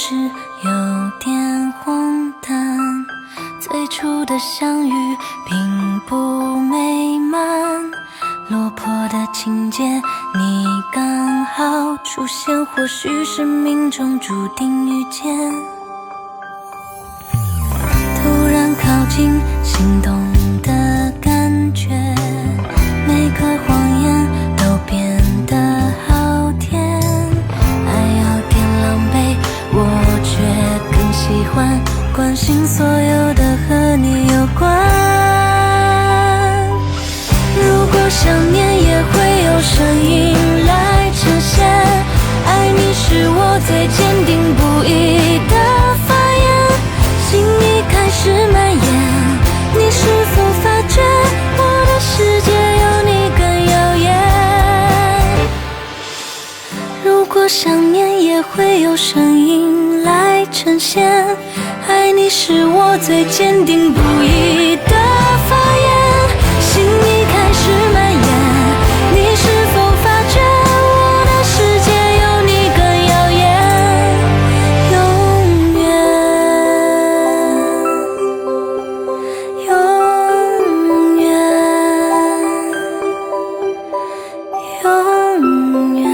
实有点荒诞，最初的相遇并不美满，落魄的情节你刚好出现，或许是命中注定遇见。突然靠近，心动的感觉，每个谎言都变得好甜，爱有点狼狈，我却更喜欢关心所有的和你有关。如果想念也会有声音来呈现，爱你是我最坚定不移的发言，心已开始蔓延，你是否发觉我的世界有你更耀眼？如果想念也会有声音来呈现，爱你是我最坚定不移的发言，心已开始蔓延，你是否发觉我的世界有你更耀眼？永远，永远，永远。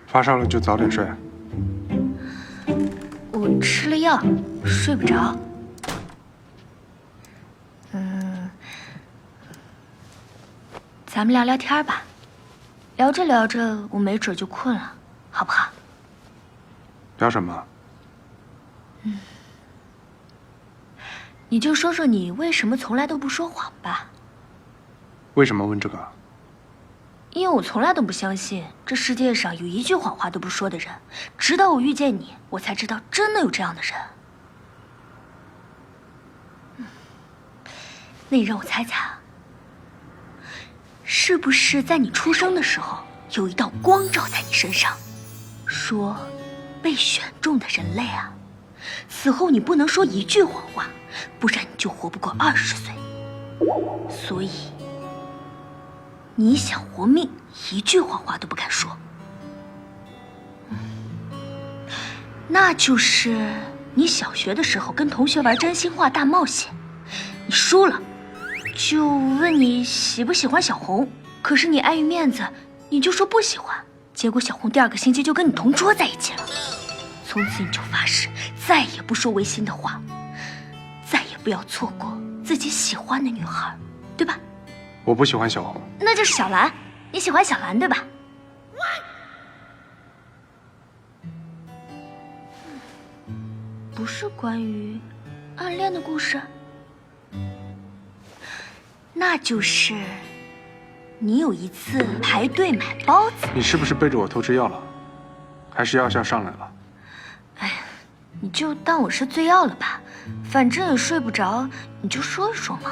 发烧了就早点睡。我吃了药，睡不着。咱们聊聊天吧，聊着聊着，我没准就困了，好不好？聊什么？你就说说你为什么从来都不说谎吧。为什么问这个？因为我从来都不相信这世界上有一句谎话都不说的人，直到我遇见你，我才知道真的有这样的人。那你让我猜猜啊，是不是在你出生的时候有一道光照在你身上，说被选中的人类啊，死后你不能说一句谎话，不然你就活不过20岁。所以你想活命，一句谎话都不敢说。那就是你小学的时候跟同学玩真心话大冒险，你输了，就问你喜不喜欢小红，可是你碍于面子，你就说不喜欢，结果小红第2个星期就跟你同桌在一起了。从此你就发誓再也不说违心的话，再也不要错过自己喜欢的女孩，对吧？我不喜欢小红。那就是小兰，你喜欢小兰对吧？不是关于暗恋的故事，那就是你有一次排队买包子。你是不是背着我偷吃药了？还是药效上来了？哎呀，你就当我是醉药了吧，反正也睡不着，你就说一说嘛。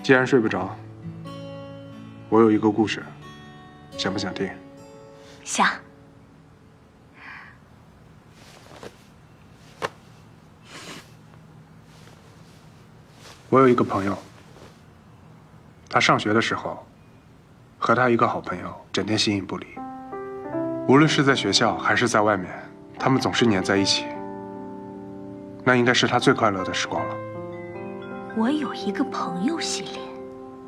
既然睡不着，我有一个故事，想不想听？想。我有一个朋友，他上学的时候，和他一个好朋友整天形影不离，无论是在学校还是在外面，他们总是黏在一起。那应该是他最快乐的时光了。我有一个朋友系列，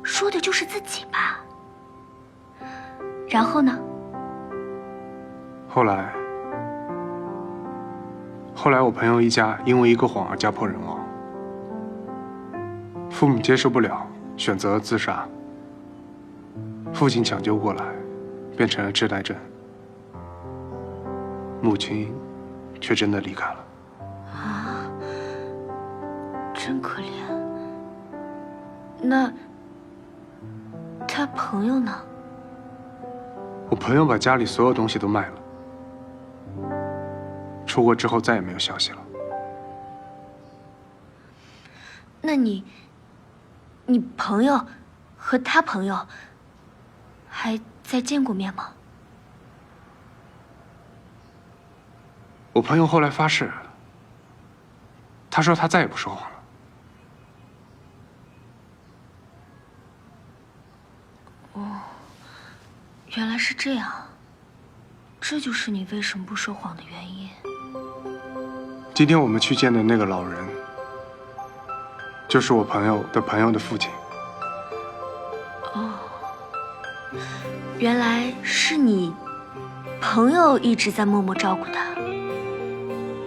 说的就是自己吧。然后呢？后来我朋友一家因为一个谎而家破人亡，父母接受不了，选择自杀。父亲抢救过来，变成了痴呆症。母亲却真的离开了。啊，真可怜。那他朋友呢？我朋友把家里所有东西都卖了，出国之后再也没有消息了。那你朋友和他朋友还再见过面吗？我朋友后来发誓，他说他再也不说谎了。原来是这样，这就是你为什么不说谎的原因。今天我们去见的那个老人，就是我朋友的朋友的父亲。哦，原来是你朋友一直在默默照顾他。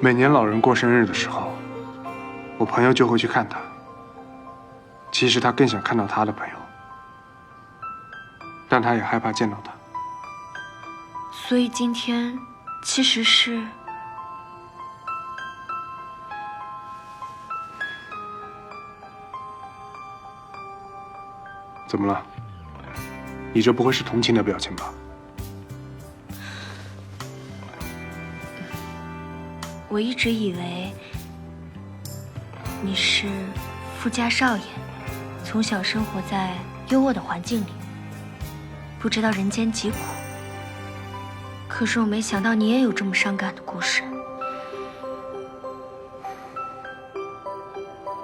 每年老人过生日的时候，我朋友就会去看他。其实他更想看到他的朋友，但他也害怕见到他。所以今天其实是……怎么了？你这不会是同情的表情吧？我一直以为你是富家少爷，从小生活在优渥的环境里，不知道人间疾苦。可是我没想到你也有这么伤感的故事。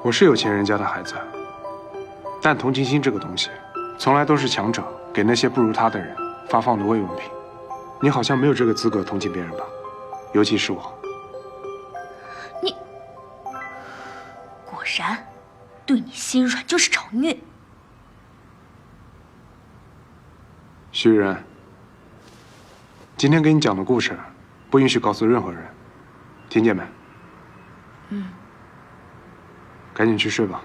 我是有钱人家的孩子，但同情心这个东西，从来都是强者给那些不如他的人发放的慰问品。你好像没有这个资格同情别人吧？尤其是我。你果然，对你心软就是找虐。徐仁，今天给你讲的故事，不允许告诉任何人，听见没？嗯。赶紧去睡吧。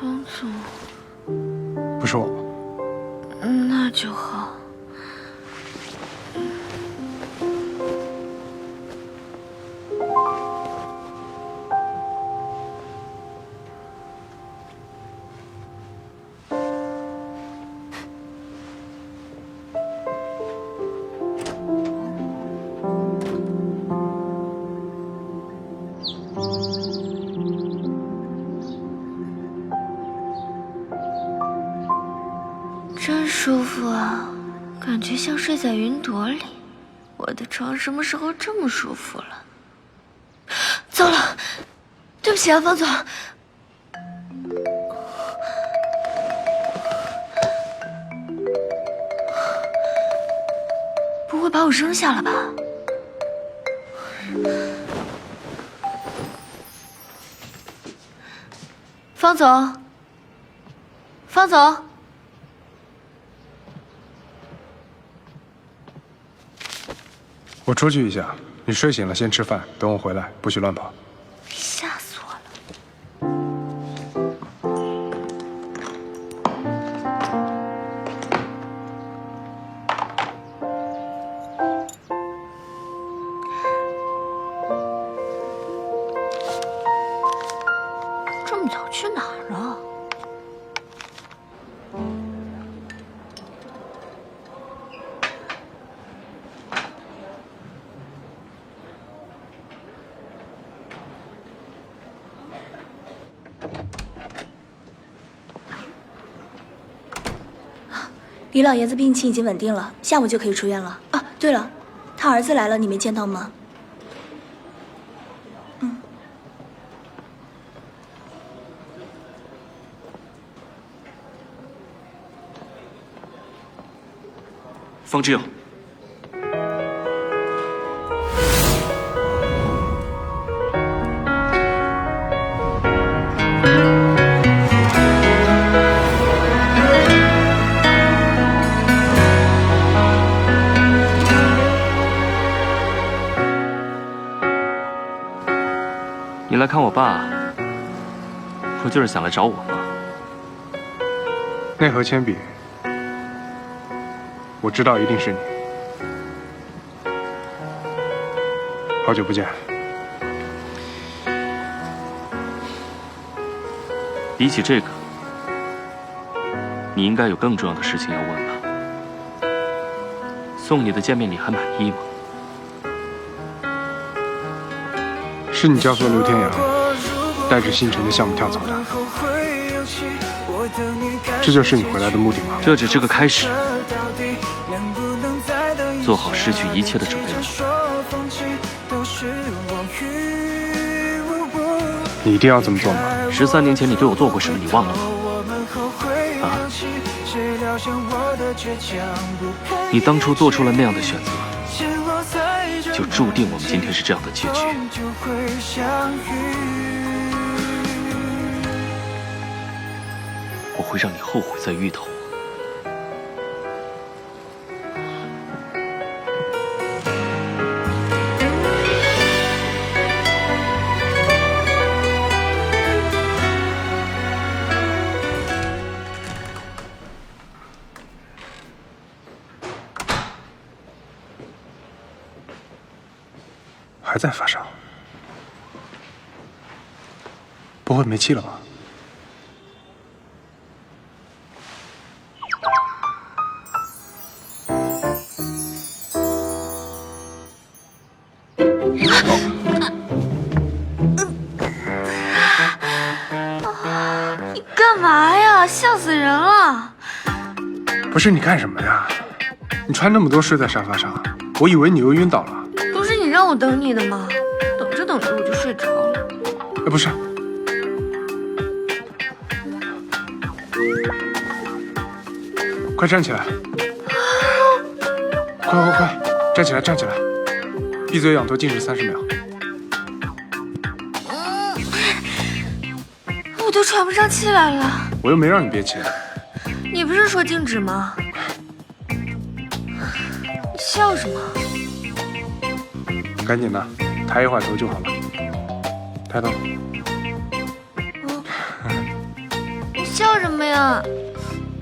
方总，不是我。那就好。真舒服啊，感觉像睡在云朵里。我的床什么时候这么舒服了？糟了，对不起啊，方总。不会把我扔下了吧？方总，方总。我出去一下，你睡醒了先吃饭，等我回来，不许乱跑。吓死我了！这么早去哪儿了？李老爷子病情已经稳定了，下午就可以出院了。啊，对了，他儿子来了，你没见到吗？方志友，你来看我爸，不就是想来找我吗？那盒铅笔，我知道一定是你。好久不见。比起这个，你应该有更重要的事情要问吧？送你的见面礼还满意吗？是你教唆刘天阳带着星辰的项目跳槽的，这就是你回来的目的吗？这只是个开始，做好失去一切的准备吧。你一定要这么做吗？13年前你对我做过什么，你忘了吗？啊？你当初做出了那样的选择，就注定我们今天是这样的结局。我会让你后悔再遇到我。还在发烧？不会没气了吧？你干嘛呀？吓死人了！不是你干什么呀？你穿那么多睡在沙发上，我以为你又晕倒了。不是你让我等你的吗？等着等着我就睡着了。不是，快站起来！快，站起来，站起来！闭嘴，仰头静止30秒。我都喘不上气来了。我又没让你憋气。你不是说静止吗？你笑什么？赶紧的，抬一会儿头就好了。抬头。你笑什么呀？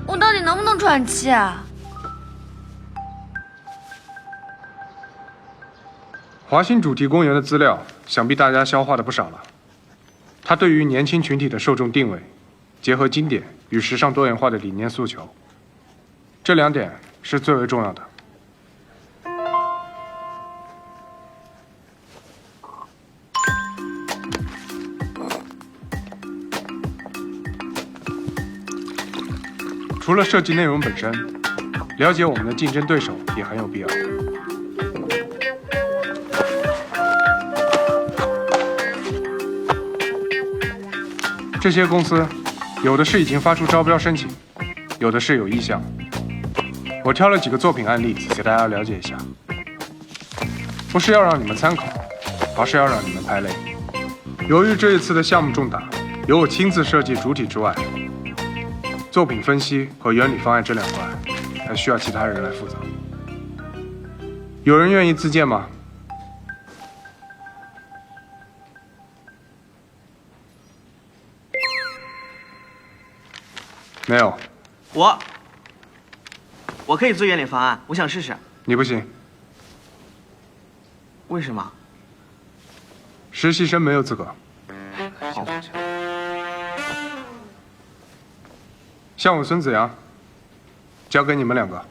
我到底能不能喘气啊？华新主题公园的资料，想必大家消化的不少了。它对于年轻群体的受众定位，结合经典与时尚多元化的理念诉求，这2点是最为重要的。除了设计内容本身，了解我们的竞争对手也很有必要。这些公司，有的是已经发出招标申请，有的是有意向。我挑了几个作品案例给大家了解一下，不是要让你们参考，而是要让你们拍类。由于这一次的项目重大，由我亲自设计主体之外，作品分析和原理方案这2块，还需要其他人来负责。有人愿意自荐吗？没有。我可以做原理方案，我想试试。你不行。为什么？实习生没有资格。好。向我孙子阳，交给你们2个。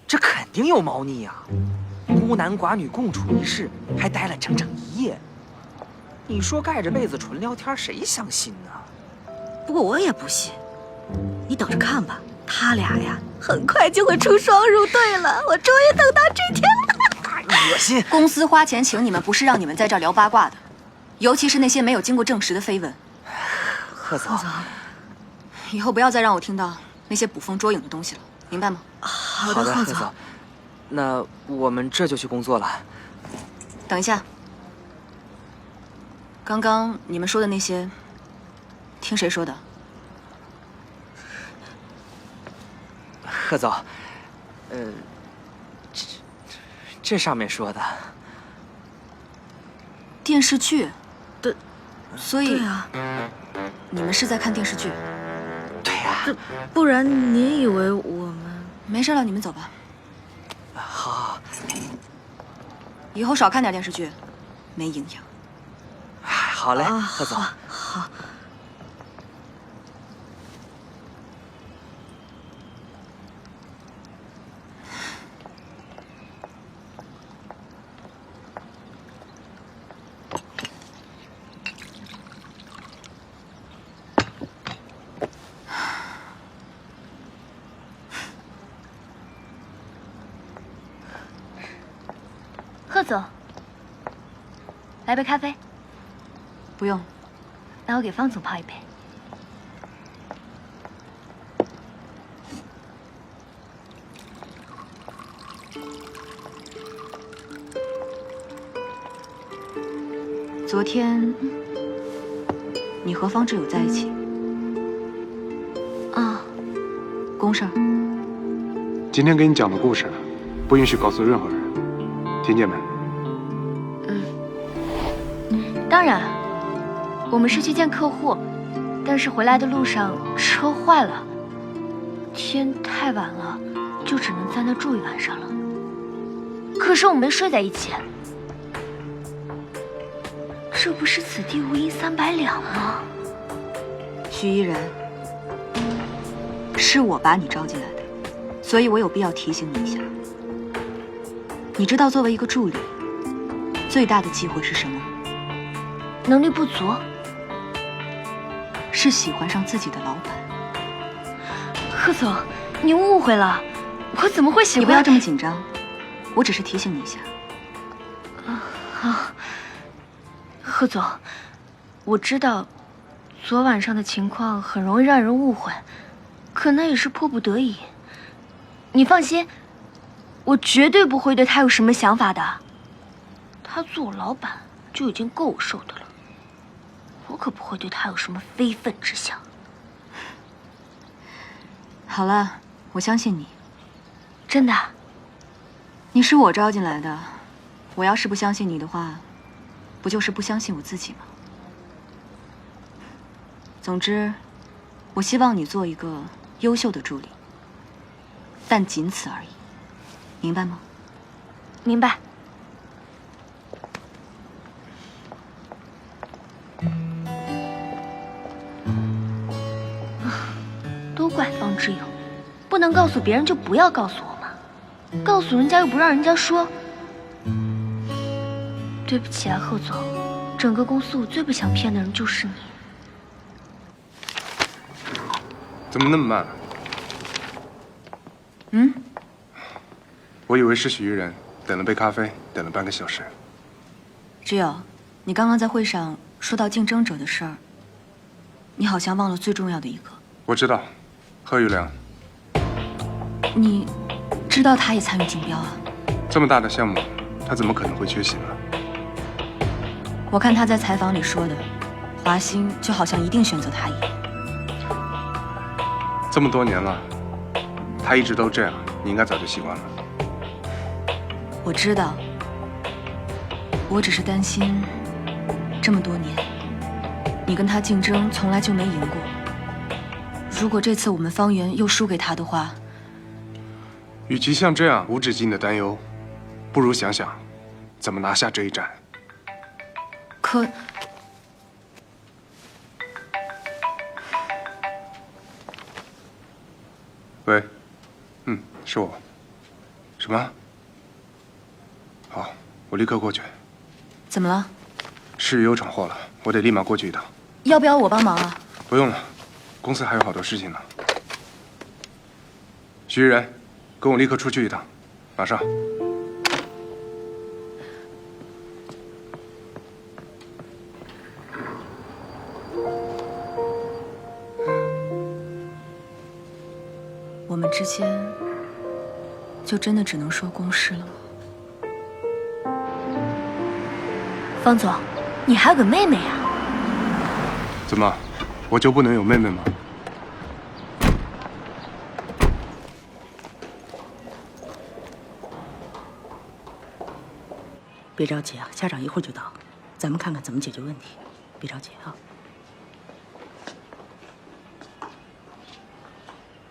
这肯定有猫腻呀！孤男寡女共处一室，还待了整整1夜。你说盖着被子纯聊天，谁相信呢？不过我也不信，你等着看吧，他俩呀，很快就会出双入对了。我终于等到这天了。恶心！公司花钱请你们，不是让你们在这儿聊八卦的，尤其是那些没有经过证实的绯闻。贺总，以后不要再让我听到那些捕风捉影的东西了，明白吗？好的，好的，贺总。贺总。那我们这就去工作了。等一下，刚刚你们说的那些，听谁说的？贺总，这上面说的。电视剧。对，所以对啊，你们是在看电视剧？对呀。不然您以为我们……没事了，你们走吧。好。以后少看点电视剧，没营养。好嘞，贺总。好。贺总，来杯咖啡。不用，那我给方总泡一杯。昨天你和方志友在一起啊？公事儿。今天给你讲的故事，不允许告诉任何人，听见没？当然，我们是去见客户，但是回来的路上车坏了，天太晚了，就只能在那住一晚上了。可是我们没睡在一起，这不是此地无银300两吗？许依然，是我把你招进来的，所以我有必要提醒你一下。你知道作为一个助理，最大的忌讳是什么吗？能力不足，是喜欢上自己的老板。贺总，你误会了，我怎么会喜欢？你不要这么紧张，我只是提醒你一下。贺总，我知道昨晚上的情况很容易让人误会，可那也是迫不得已。你放心，我绝对不会对他有什么想法的。他做我老板就已经够我受的了，我可不会对他有什么非分之想。好了，我相信你。真的？你是我招进来的，我要是不相信你的话，不就是不相信我自己吗？总之，我希望你做一个优秀的助理，但仅此而已，明白吗？明白。都怪方之友，不能告诉别人就不要告诉我嘛，告诉人家又不让人家说。对不起啊，贺总，整个公司我最不想骗的人就是你。怎么那么慢？我以为是许依然，等了杯咖啡，等了半个小时。只有，你刚刚在会上说到竞争者的事儿，你好像忘了最重要的一个。我知道，贺玉良。你知道他也参与竞标啊？这么大的项目，他怎么可能会缺席呢？我看他在采访里说的，华兴就好像一定选择他一样。这么多年了，他一直都这样，你应该早就习惯了。我知道，我只是担心，这么多年，你跟他竞争从来就没赢过。如果这次我们方圆又输给他的话，与其像这样无止境的担忧，不如想想怎么拿下这一战。可喂，是我。什么？好，我立刻过去。怎么了？是。事有闯祸了，我得立马过去一趟。要不要我帮忙啊？不用了，公司还有好多事情呢。徐艺人，跟我立刻出去一趟，马上。我们之间就真的只能说公事了吗？方总，你还有个妹妹啊？怎么，我就不能有妹妹吗？别着急啊，家长一会儿就到，咱们看看怎么解决问题。别着急啊。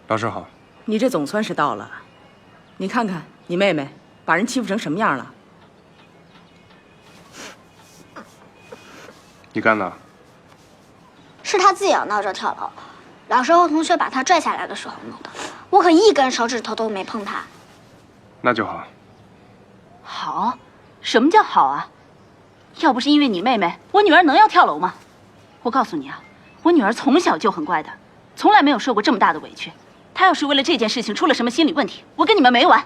老师好。你这总算是到了，你看看你妹妹把人欺负成什么样了？你干的？是他自己要闹着跳楼，老师和同学把他拽下来的时候弄的，我可一根手指头都没碰他。那就好。好？什么叫好啊？要不是因为你妹妹，我女儿能要跳楼吗？我告诉你啊，我女儿从小就很乖的，从来没有受过这么大的委屈。她要是为了这件事情出了什么心理问题，我跟你们没完。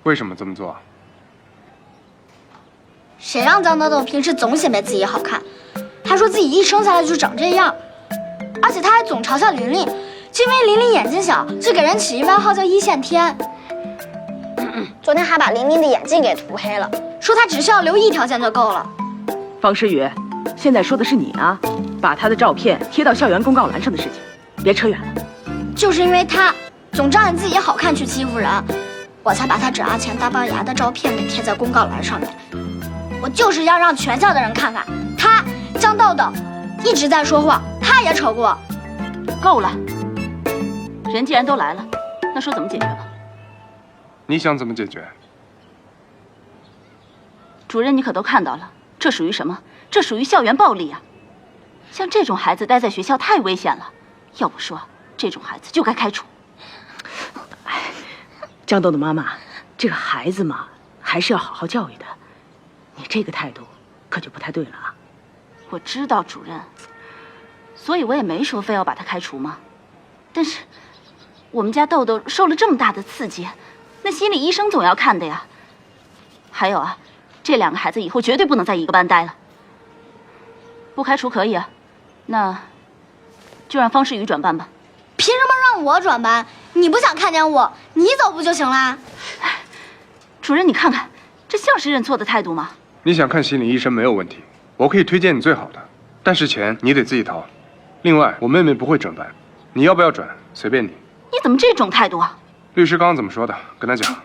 为什么这么做？谁让张豆豆平时总显摆自己好看，还说自己一生下来就长这样，而且他还总嘲笑琳琳，就因为琳琳眼睛小，就给人起一外号叫一线天。昨天还把琳琳的眼镜给涂黑了，说她只需要留一条线就够了。方诗雨，现在说的是你啊，把她的照片贴到校园公告栏上的事情，别扯远了。就是因为他总仗着自己好看去欺负人，我才把他整牙前大龅牙的照片给贴在公告栏上面。我就是要让全校的人看看，他江豆豆一直在说谎，他也扯过。够了，人既然都来了，那说怎么解决吧。你想怎么解决？主任，你可都看到了，这属于什么？这属于校园暴力啊！像这种孩子待在学校太危险了，要不说这种孩子就该开除。哎，江豆豆妈妈，这个孩子嘛，还是要好好教育的。你这个态度可就不太对了啊！我知道主任，所以我也没说非要把他开除嘛。但是我们家豆豆受了这么大的刺激，那心理医生总要看的呀。还有啊，这两个孩子以后绝对不能在一个班待了。不开除可以啊，那就让方世宇转班吧。凭什么让我转班？你不想看见我，你走不就行啦？主任，你看看，这像是认错的态度吗？你想看心理医生没有问题，我可以推荐你最好的，但是钱你得自己掏。另外，我妹妹不会转班，你要不要转随便你。你怎么这种态度啊？律师刚刚怎么说的？跟他讲。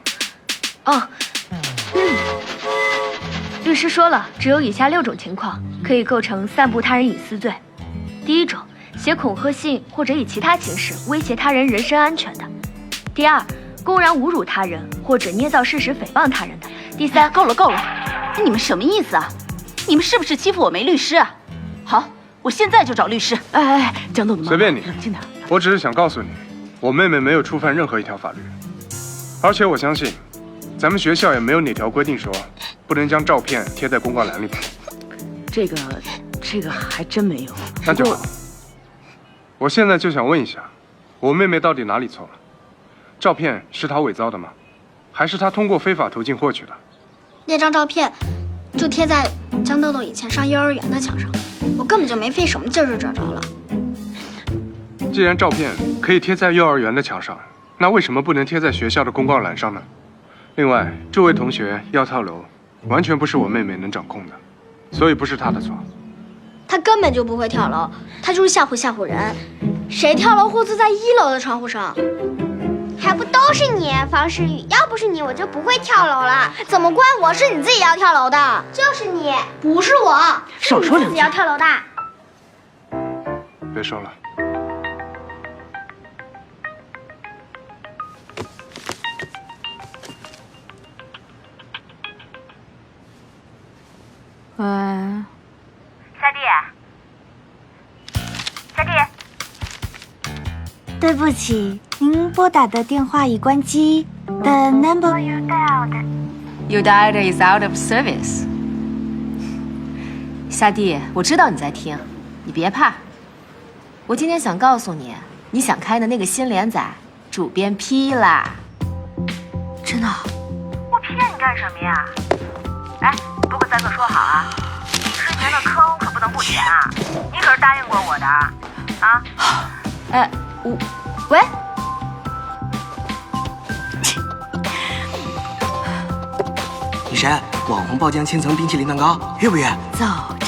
律师说了，只有以下6种情况可以构成散布他人隐私罪。第一种，写恐吓信或者以其他形式威胁他人人身安全的；第二，公然侮辱他人或者捏造事实诽谤他人的；第三，够了，你们什么意思啊？你们是不是欺负我没律师啊？好，我现在就找律师。哎，江豆豆妈妈，随便你，冷静点。我只是想告诉你，我妹妹没有触犯任何一条法律，而且我相信，咱们学校也没有哪条规定说不能将照片贴在公告栏里边。这个还真没有。那就好。我现在就想问一下，我妹妹到底哪里错了？照片是她伪造的吗？还是她通过非法途径获取的？那张照片就贴在江豆豆以前上幼儿园的墙上，我根本就没费什么劲儿就找着了。既然照片可以贴在幼儿园的墙上，那为什么不能贴在学校的公告栏上呢？另外，这位同学要跳楼，完全不是我妹妹能掌控的，所以不是她的错。他根本就不会跳楼，他就是吓唬人。谁跳楼会坐在1楼的窗户上？还不都是你，方世宇？要不是你，我就不会跳楼了。怎么怪我？是你自己要跳楼的。就是你，不是我。少说两句。是你自己要跳楼的。别说了。喂，小弟，对不起，您拨打的电话已关机。The number you dialed is out of service. 夏弟，我知道你在听，你别怕。我今天想告诉你，你想开的那个新连载，主编批啦。真的？我骗你干什么呀？哎，不过咱可说好啊，之前的坑可不能不填啊，你可是答应过我的啊。哎，喂。女神，网红爆浆千层冰淇淋蛋糕，约不约？走着。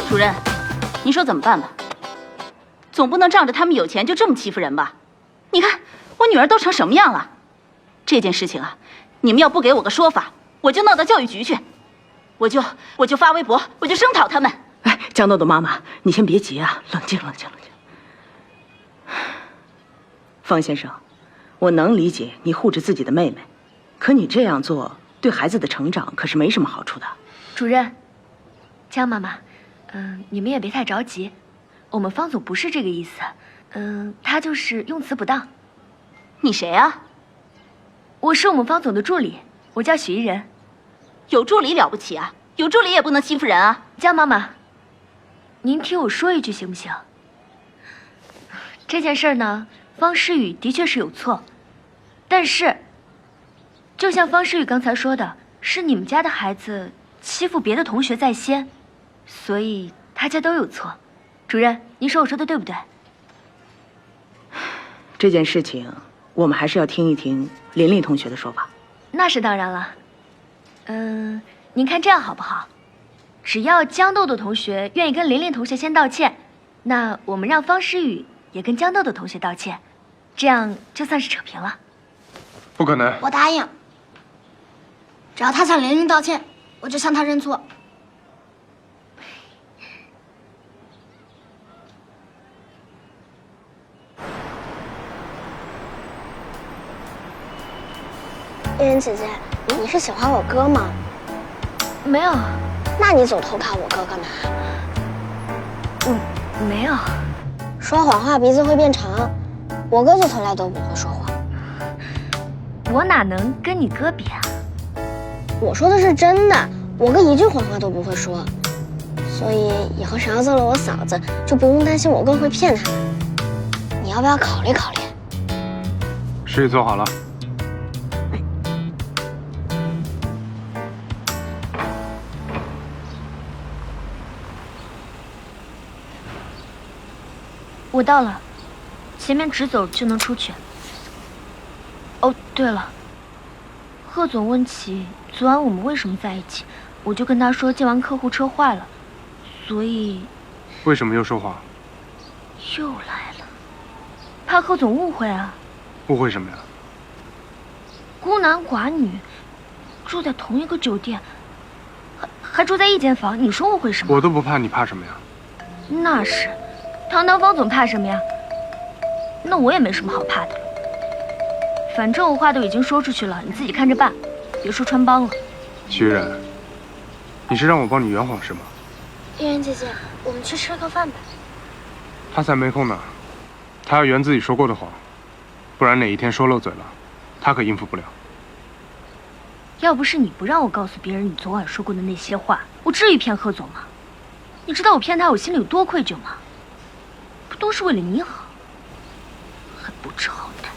主任，您说怎么办吧？总不能仗着他们有钱就这么欺负人吧？你看我女儿都成什么样了？这件事情啊，你们要不给我个说法，我就闹到教育局去，我就发微博，我就声讨他们。哎，江豆豆妈妈，你先别急啊，冷静冷静冷静。方先生，我能理解你护着自己的妹妹，可你这样做对孩子的成长可是没什么好处的。主任，江妈妈，你们也别太着急，我们方总不是这个意思，他就是用词不当。你谁啊？我是我们方总的助理，我叫许一人。有助理了不起啊？有助理也不能欺负人啊！江妈妈，您听我说一句行不行？这件事呢，方诗雨的确是有错，但是，就像方诗雨刚才说的，是你们家的孩子欺负别的同学在先，所以大家都有错。主任，您说我说的对不对？这件事情，我们还是要听一听琳琳同学的说法。那是当然了。您看这样好不好？只要江豆豆同学愿意跟琳琳同学先道歉，那我们让方诗雨也跟江豆豆同学道歉，这样就算是扯平了。不可能！我答应，只要他向琳琳道歉，我就向他认错。叶云姐姐，你是喜欢我哥吗？没有。那你总偷看我哥干嘛？没有。说谎话鼻子会变长，我哥就从来都不会说谎。我哪能跟你哥比啊？我说的是真的，我哥一句谎话都不会说，所以以后谁要做了我嫂子，就不用担心我哥会骗他们。你要不要考虑考虑？事已做好了。我到了，前面直走就能出去。哦，对了，贺总问起昨晚我们为什么在一起，我就跟他说接完客户车坏了，所以。为什么又说谎？又来了，怕贺总误会啊。误会什么呀？孤男寡女，住在同一个酒店，还住在一间房，你说误会什么？我都不怕，你怕什么呀？那是。堂堂方总怕什么呀？那我也没什么好怕的。反正我话都已经说出去了，你自己看着办，别说穿帮了。徐冉，你是让我帮你圆谎是吗？叶云姐姐，我们去吃个饭吧。他才没空呢，他要圆自己说过的谎，不然哪一天说漏嘴了，他可应付不了。要不是你不让我告诉别人你昨晚说过的那些话，我至于骗贺总吗？你知道我骗他我心里有多愧疚吗？不都是为了你好，还不知好歹。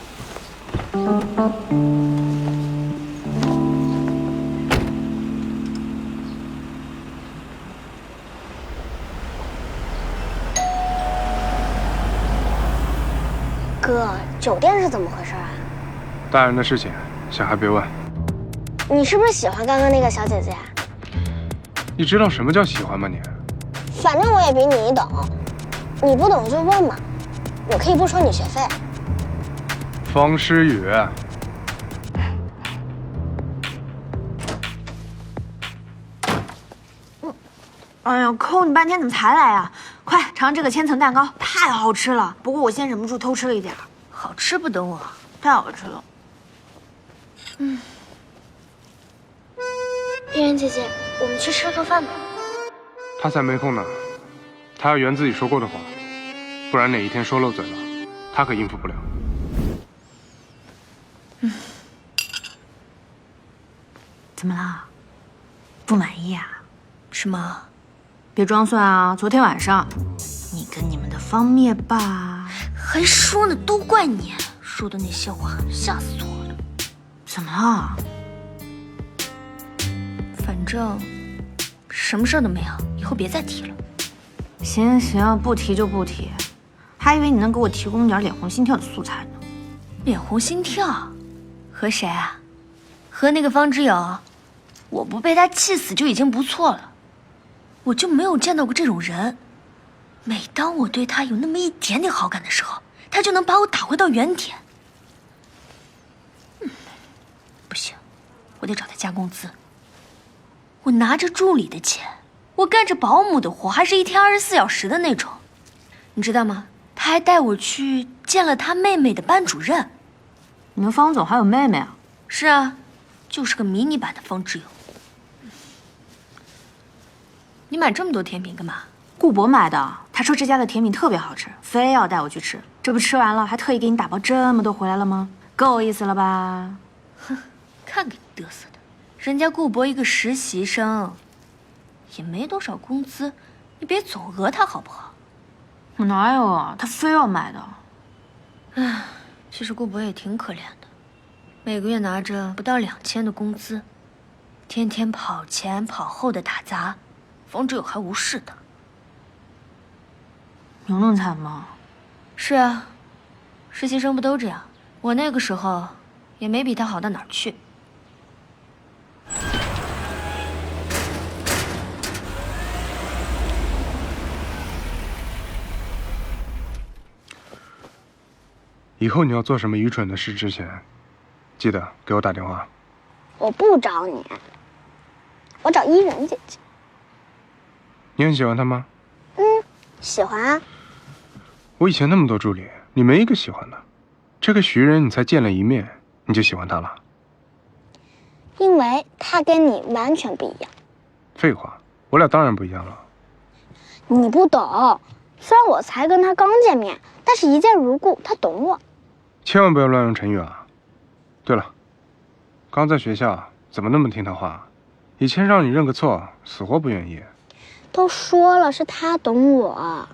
哥，酒店是怎么回事啊？大人的事情，小孩别问。你是不是喜欢刚刚那个小姐姐？你知道什么叫喜欢吗你？反正我也比你懂，你不懂就问嘛，我可以不收你学费。方诗雨，哎呀，抠你半天怎么才来啊？快尝尝这个千层蛋糕，太好吃了。不过我先忍不住偷吃了一点。好吃不等我，太好吃了。叶云姐姐，我们去吃个饭吧。他才没空呢，他要圆自己说过的谎，不然哪一天说漏嘴了，他可应付不了。怎么了？不满意啊？是吗？别装蒜啊！昨天晚上，你跟你们的方灭霸还说呢，都怪你说的那些话，吓死我了。怎么了？反正什么事儿都没有，以后别再提了。行行，不提就不提，还以为你能给我提供点脸红心跳的素材呢。脸红心跳？和谁啊？和那个方之友？我不被他气死就已经不错了。我就没有见到过这种人。每当我对他有那么一点点好感的时候，他就能把我打回到原点。不行，我得找他加工资。我拿着助理的钱，我干着保姆的活，还是一天24小时的那种。你知道吗？他还带我去见了他妹妹的班主任。你们方总还有妹妹啊？是啊，就是个迷你版的方之友。你买这么多甜品干嘛？顾博买的，他说这家的甜品特别好吃，非要带我去吃。这不吃完了，还特意给你打包这么多回来了吗？够意思了吧？哼，看给你嘚瑟的，人家顾博一个实习生，也没多少工资，你别总讹他好不好？我哪有啊？他非要买的。唉，其实顾博也挺可怜的，每个月拿着不到2000的工资，天天跑前跑后的打杂，方之友还无视他。有那么惨吗？是啊，实习生不都这样？我那个时候也没比他好到哪儿去。以后你要做什么愚蠢的事之前，记得给我打电话。我不找你，我找伊人姐姐。你很喜欢她吗？喜欢啊。我以前那么多助理，你没一个喜欢的。这个徐人你才见了一面，你就喜欢他了？因为他跟你完全不一样。废话，我俩当然不一样了。你不懂，虽然我才跟他刚见面，但是一见如故，他懂我。千万不要乱用成语啊！对了，刚在学校怎么那么听他话？以前让你认个错，死活不愿意。都说了是他懂我。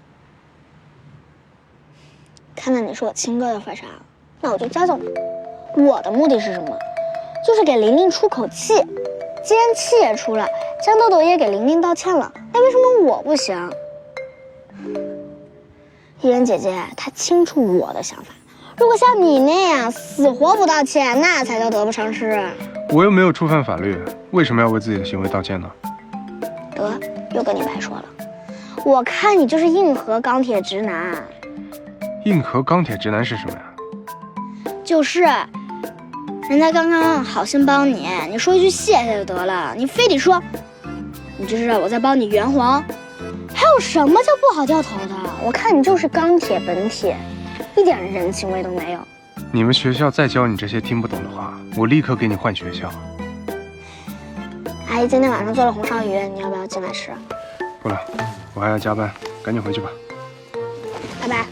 看在你是我亲哥的份上，那我就将就你。我的目的是什么？就是给玲玲出口气。既然气也出了，江豆豆也给玲玲道歉了，那为什么我不行？伊人姐姐她清楚我的想法，如果像你那样死活不道歉，那才叫得不偿失。我又没有触犯法律，为什么要为自己的行为道歉呢？得，又跟你白说了。我看你就是硬核钢铁直男。硬核钢铁直男是什么呀？就是人家刚刚好心帮你，你说一句谢谢就得了，你非得说你就知道我在帮你圆谎，还有什么叫不好掉头的？我看你就是钢铁本铁，一点人情味都没有。你们学校再教你这些听不懂的话，我立刻给你换学校。阿姨今天晚上做了红烧鱼，你要不要进来吃？不了，我还要加班，赶紧回去吧。拜拜。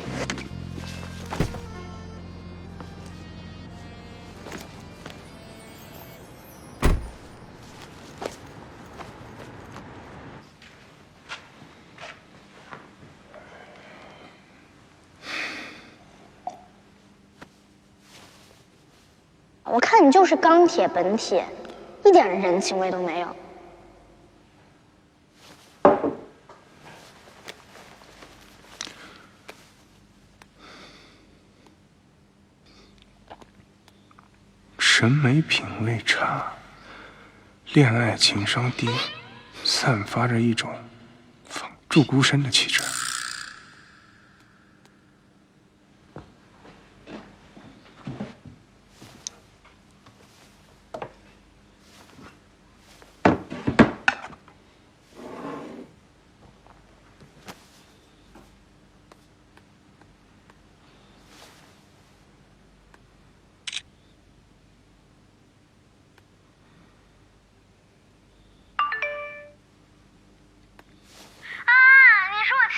我看你就是钢铁本铁，一点人情味都没有。审美品味差，恋爱情商低，散发着一种仿祝孤生的气质。你是我亲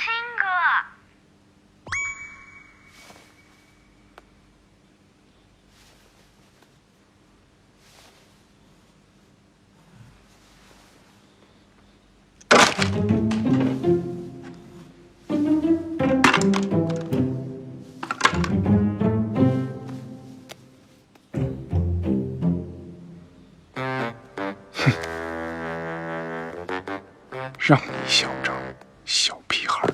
让你嚣张，小屁孩。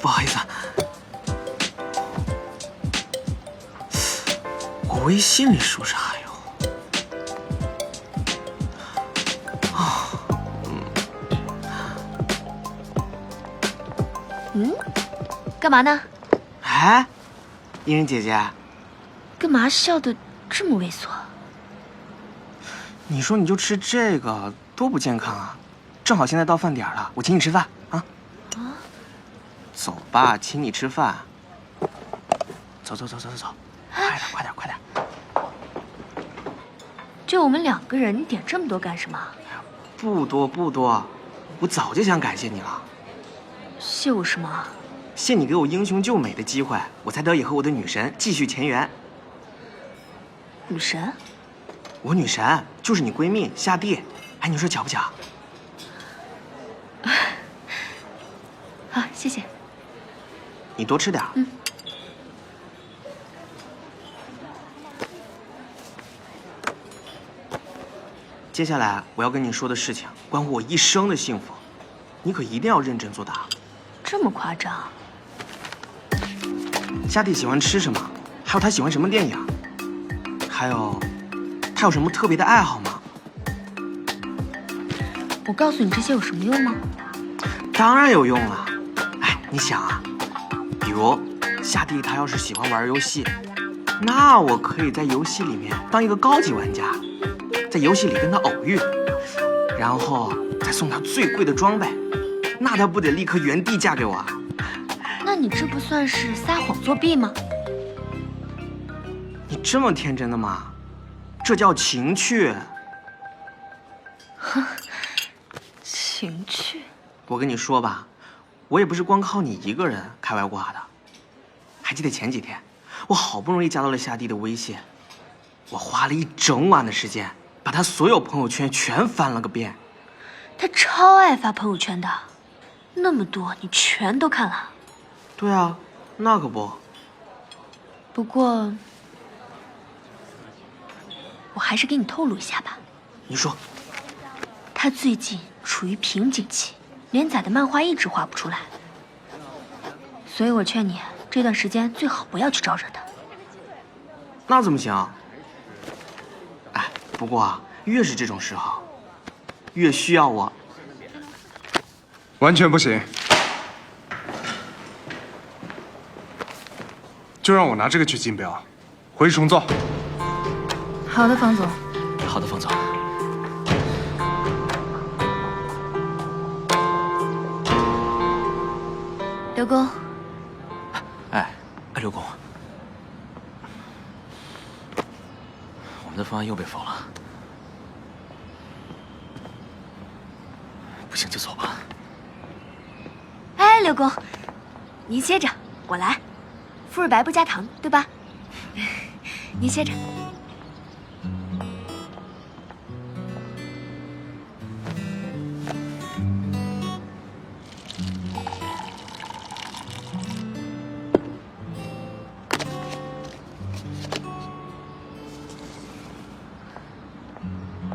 不好意思，我微信里是不是还有？干嘛呢？哎，伊人姐姐，干嘛笑得这么猥琐？你说你就吃这个，多不健康啊！正好现在到饭点了，我请你吃饭啊！走吧，请你吃饭。走，快点！就我们2个人，你点这么多干什么？不多，我早就想感谢你了。谢我什么？谢你给我英雄救美的机会，我才得以和我的女神继续前缘。女神？我女神就是你闺蜜夏蒂，哎，你说巧不巧？好，谢谢。你多吃点。接下来我要跟你说的事情，关乎我一生的幸福，你可一定要认真作答。这么夸张？夏蒂喜欢吃什么？还有她喜欢什么电影？还有，她有什么特别的爱好吗？我告诉你这些有什么用吗？当然有用了。哎，你想啊，比如夏蒂她要是喜欢玩游戏，那我可以在游戏里面当一个高级玩家，在游戏里跟她偶遇，然后再送她最贵的装备，那她不得立刻原地嫁给我啊？那你这不算是撒谎作弊吗？你这么天真的吗？这叫情趣。情趣？我跟你说吧，我也不是光靠你一个人开外挂的。还记得前几天，我好不容易加到了夏蒂的微信，我花了一整晚的时间，把她所有朋友圈全翻了个遍。他超爱发朋友圈的，那么多你全都看了？对啊，那可不。不过，我还是给你透露一下吧。你说。他最近处于瓶颈期，连载的漫画一直画不出来，所以我劝你这段时间最好不要去招惹他。那怎么行？哎，不过啊，越是这种时候，越需要我。完全不行。就让我拿这个去竞标，回去重做。好的，方总。好的，方总。刘工。哎，刘工，我们的方案又被否了。不行就走吧。哎，刘工，您歇着，我来。馥芮白不加糖，对吧？您歇着。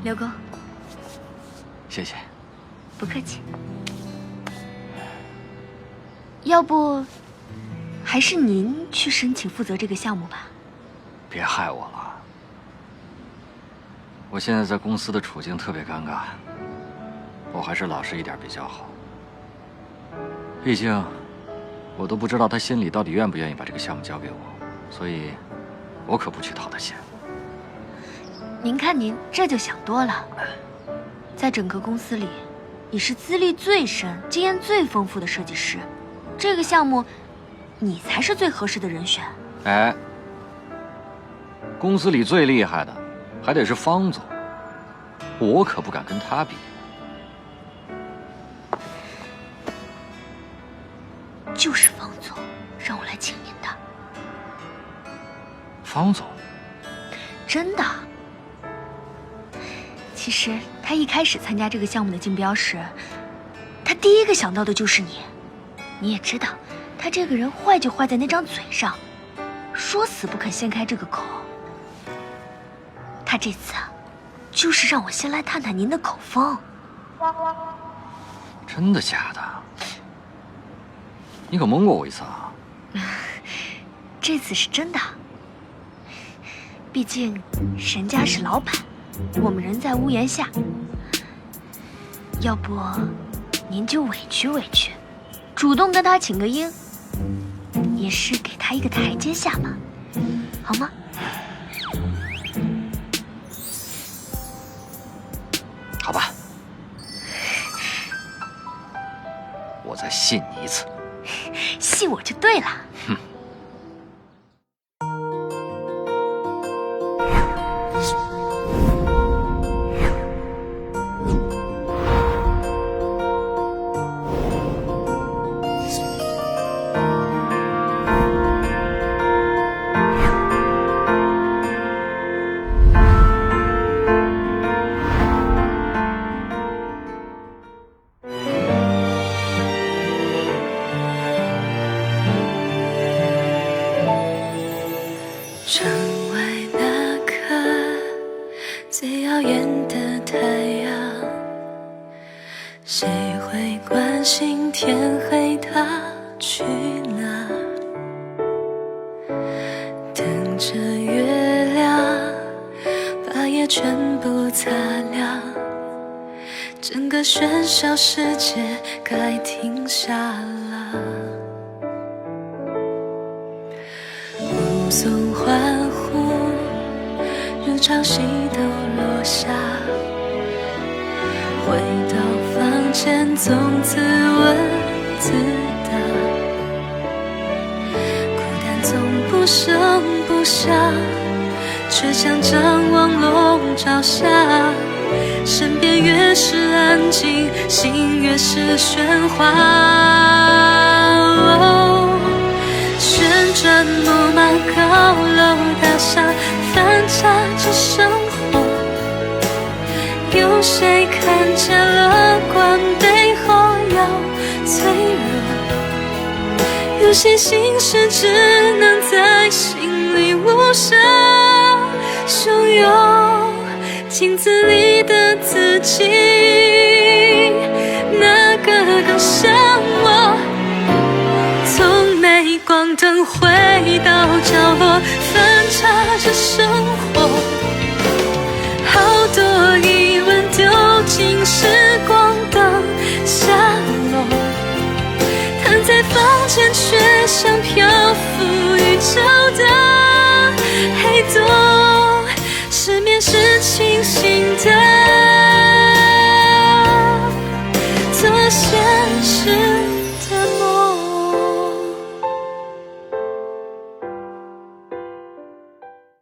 刘工，谢谢。不客气。要不，还是您去申请负责这个项目吧。别害我了，我现在在公司的处境特别尴尬，我还是老实一点比较好。毕竟，我都不知道他心里到底愿不愿意把这个项目交给我，所以，我可不去讨他嫌。您看您这就想多了，在整个公司里，你是资历最深、经验最丰富的设计师，这个项目，你才是最合适的人选。哎，公司里最厉害的，还得是方总，我可不敢跟他比。就是方总让我来请您的。方总？真的。其实他一开始参加这个项目的竞标时，他第一个想到的就是你。你也知道，他这个人坏就坏在那张嘴上，说死不肯先开这个口。他这次啊，就是让我先来探探您的口风。真的假的？你可蒙过我一次啊！这次是真的，毕竟人家是老板，我们人在屋檐下。要不您就委屈委屈，主动跟他请个缨，也是给他一个台阶下嘛，好吗？好吧，我再信你一次。信我就对了。哼。窗外那颗最耀眼的太阳，谁会关心天黑它去哪？等着月亮把夜全部擦亮，整个喧嚣世界该停下了。目送欢呼如潮汐都落下，回到房间总自问自答，孤单总不声不响，却像张网笼罩下，身边越是安静，心越是喧哗。旋转木马高楼大厦，翻插着生活，有谁看见乐观背后有脆弱？有些心事只能在心里无声汹涌，镜子里的自己，哪个更像我？从镁光灯回到角落，翻插着生活，好多疑问丢进时光灯下落，躺在房间却像漂浮宇宙的黑洞，失眠是清醒的